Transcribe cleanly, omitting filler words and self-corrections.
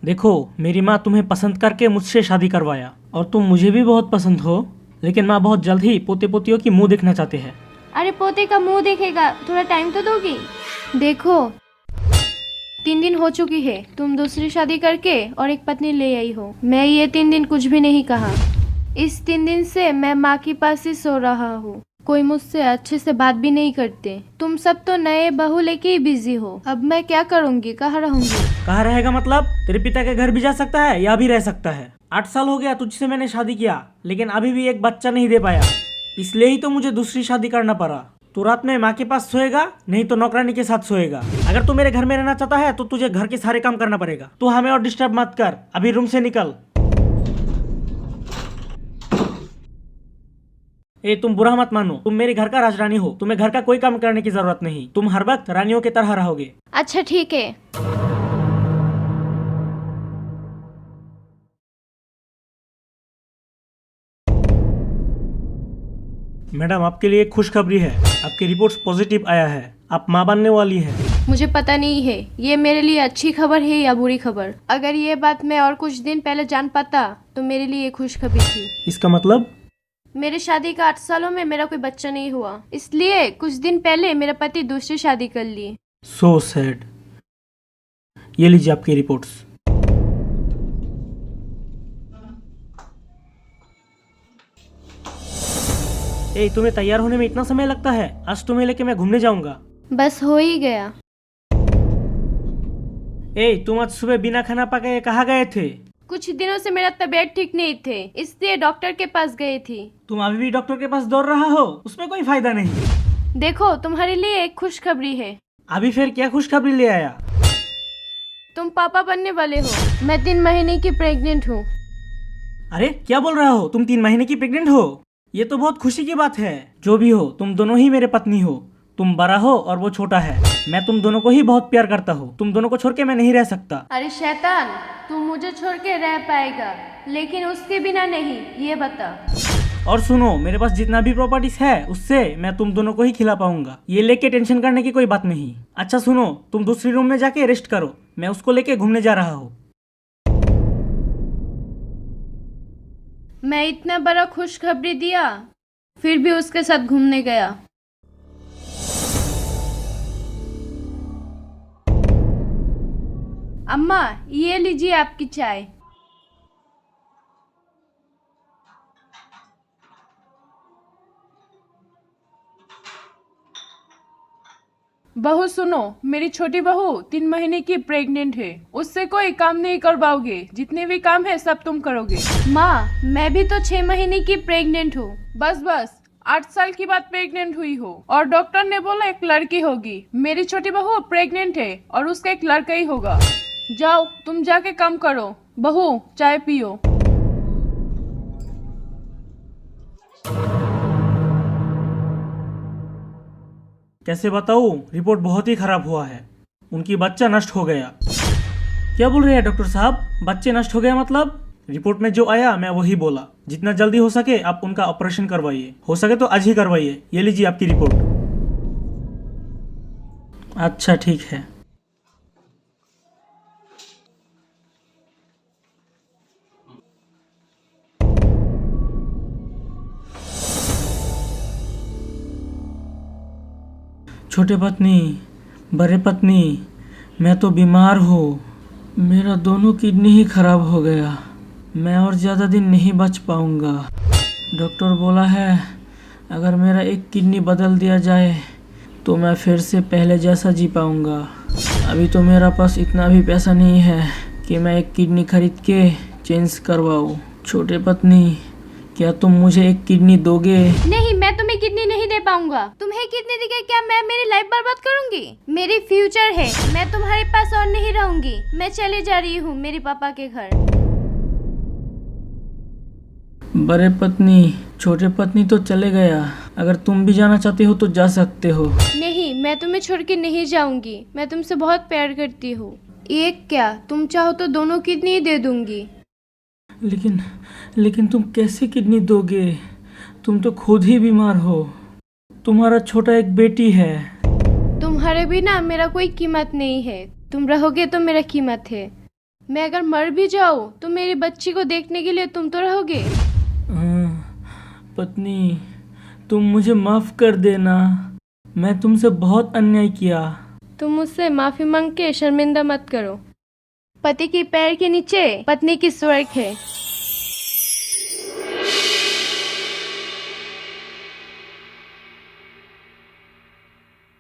देखो, मेरी माँ तुम्हें पसंद करके मुझसे शादी करवाया और तुम मुझे भी बहुत पसंद हो, लेकिन माँ बहुत जल्द ही पोते पोतियों की मुंह देखना चाहते हैं। अरे पोते का मुंह देखेगा, थोड़ा टाइम तो दोगी। देखो 3 दिन हो चुकी है, तुम दूसरी शादी करके और एक पत्नी ले आई हो। मैं ये 3 दिन कुछ भी नहीं कहा। इस 3 दिन से मैं माँ के पास ही सो रहा हूँ। कोई मुझसे अच्छे से बात भी नहीं करते। तुम सब तो नए बहू लेके ही बिजी हो। अब मैं क्या करूँगी, कहाँ रहूँगी? कहाँ रहेगा मतलब? तेरे पिता के घर भी जा सकता है, यहाँ भी रह सकता है। 8 साल हो गया तुझसे मैंने शादी किया, लेकिन अभी भी एक बच्चा नहीं दे पाया। इसलिए ही तो मुझे दूसरी शादी करना पड़ा। तू रात में माँ के पास सोएगा, नहीं तो नौकरानी के साथ सोएगा। अगर तू मेरे घर में रहना चाहता है तो तुझे घर के सारे काम करना पड़ेगा। तू हमें और डिस्टर्ब मत कर, अभी रूम से निकल। ए, तुम बुरा मत मानो, तुम मेरे घर का राजरानी हो। तुम्हें घर का कोई काम करने की जरूरत नहीं। तुम हर वक्त रानियों की तरह रहोगे। अच्छा ठीक है। मैडम, आपके लिए एक खुशखबरी है। आपकी रिपोर्ट्स पॉजिटिव आया है। आप माँ बनने वाली है। मुझे पता नहीं है ये मेरे लिए अच्छी खबर है या बुरी खबर। अगर ये बात मैं और कुछ दिन पहले जान पाता तो मेरे लिए खुशखबरी थी। इसका मतलब? मेरे शादी का 8 सालों में मेरा कोई बच्चा नहीं हुआ, इसलिए कुछ दिन पहले मेरा पति दूसरी शादी कर ली। So sad. ये लीजिए आपकी रिपोर्ट्स। ए, तुम्हें तैयार होने में इतना समय लगता है? आज तुम्हें लेके मैं घूमने जाऊंगा। बस हो ही गया। ए, तुम आज सुबह बिना खाना पकाए कहाँ गए थे? कुछ दिनों से मेरा तबीयत ठीक नहीं थे, इसलिए डॉक्टर के पास गई थी। तुम अभी भी डॉक्टर के पास दौड़ रहा हो? उसमें कोई फायदा नहीं। देखो तुम्हारे लिए एक खुशखबरी है। अभी फिर क्या खुशखबरी ले आया? तुम पापा बनने वाले हो। मैं 3 महीने की प्रेग्नेंट हूँ। अरे क्या बोल रहा हो? तुम 3 महीने की प्रेग्नेंट हो? ये तो बहुत खुशी की बात है। जो भी हो, तुम दोनों ही मेरे पत्नी हो। तुम बड़ा हो और वो छोटा है। मैं तुम दोनों को ही बहुत प्यार करता हूँ। तुम दोनों को छोड़ के मैं नहीं रह सकता। अरे शैतान, तू मुझे छोड़ के रह पाएगा, लेकिन उसके बिना नहीं, ये बता। और सुनो, मेरे पास जितना भी प्रॉपर्टीज है उससे मैं तुम दोनों को ही खिला पाऊंगा। ये लेके टेंशन करने की कोई बात नहीं। अच्छा सुनो, तुम दूसरी रूम में जाके रेस्ट करो। मैं उसको लेके घूमने जा रहा हूँ। मैं इतना बड़ा खुशखबरी दिया, फिर भी उसके साथ घूमने गया। अम्मा, ये लीजिए आपकी चाय। बहू सुनो, मेरी छोटी बहू 3 महीने की प्रेग्नेंट है। उससे कोई काम नहीं कर पाओगे। जितने भी काम है सब तुम करोगे। माँ, मैं भी तो 6 महीने की प्रेग्नेंट हूँ। बस बस, 8 साल की बाद प्रेग्नेंट हुई हो और डॉक्टर ने बोला एक लड़की होगी। मेरी छोटी बहू प्रेग्नेंट है और उसका एक लड़का ही होगा। जाओ तुम जाके काम करो। बहू चाय पियो। कैसे बताऊँ, रिपोर्ट बहुत ही खराब हुआ है। उनकी बच्चा नष्ट हो गया। क्या बोल रहे हैं डॉक्टर साहब? बच्चे नष्ट हो गया मतलब? रिपोर्ट में जो आया मैं वही बोला। जितना जल्दी हो सके आप उनका ऑपरेशन करवाइए। हो सके तो आज ही करवाइए। ये लीजिए आपकी रिपोर्ट। अच्छा ठीक है। छोटे पत्नी, बड़े पत्नी, मैं तो बीमार हूँ। मेरा दोनों किडनी ही खराब हो गया। मैं और ज़्यादा दिन नहीं बच पाऊँगा। डॉक्टर बोला है अगर मेरा एक किडनी बदल दिया जाए तो मैं फिर से पहले जैसा जी पाऊँगा। अभी तो मेरा पास इतना भी पैसा नहीं है कि मैं एक किडनी खरीद के चेंज करवाऊँ। छोटे पत्नी, क्या तुम मुझे एक किडनी दोगे? नहीं, मैं तुम्हें किडनी नहीं दे पाऊंगा। तुम्हें किडनी देके क्या मैं मेरी लाइफ बर्बाद करूंगी? मेरी फ्यूचर है, मैं तुम्हारे पास और नहीं रहूंगी। मैं चली जा रही हूँ मेरे पापा के घर। बड़े पत्नी, छोटे पत्नी तो चले गया। अगर तुम भी जाना चाहते हो तो जा सकते हो। नहीं, मैं तुम्हें छोड़ के नहीं जाऊंगी। मैं तुमसे बहुत प्यार करती हूँ। एक क्या, तुम चाहो तो दोनों किडनी दे दूंगी। लेकिन तुम कैसे किडनी दोगे? तुम तो खुद ही बीमार हो। तुम्हारा छोटा एक बेटी है। तुम्हारे बिना मेरा कोई कीमत नहीं है। तुम रहोगे तो मेरा कीमत है। मैं अगर मर भी जाऊँ तो मेरी बच्ची को देखने के लिए तुम तो रहोगे। पत्नी, तुम मुझे माफ़ कर देना। मैं तुमसे बहुत अन्याय किया। तुम मुझसे माफी मांग के शर्मिंदा मत करो। पति के पैर के नीचे पत्नी की स्वर्ग है।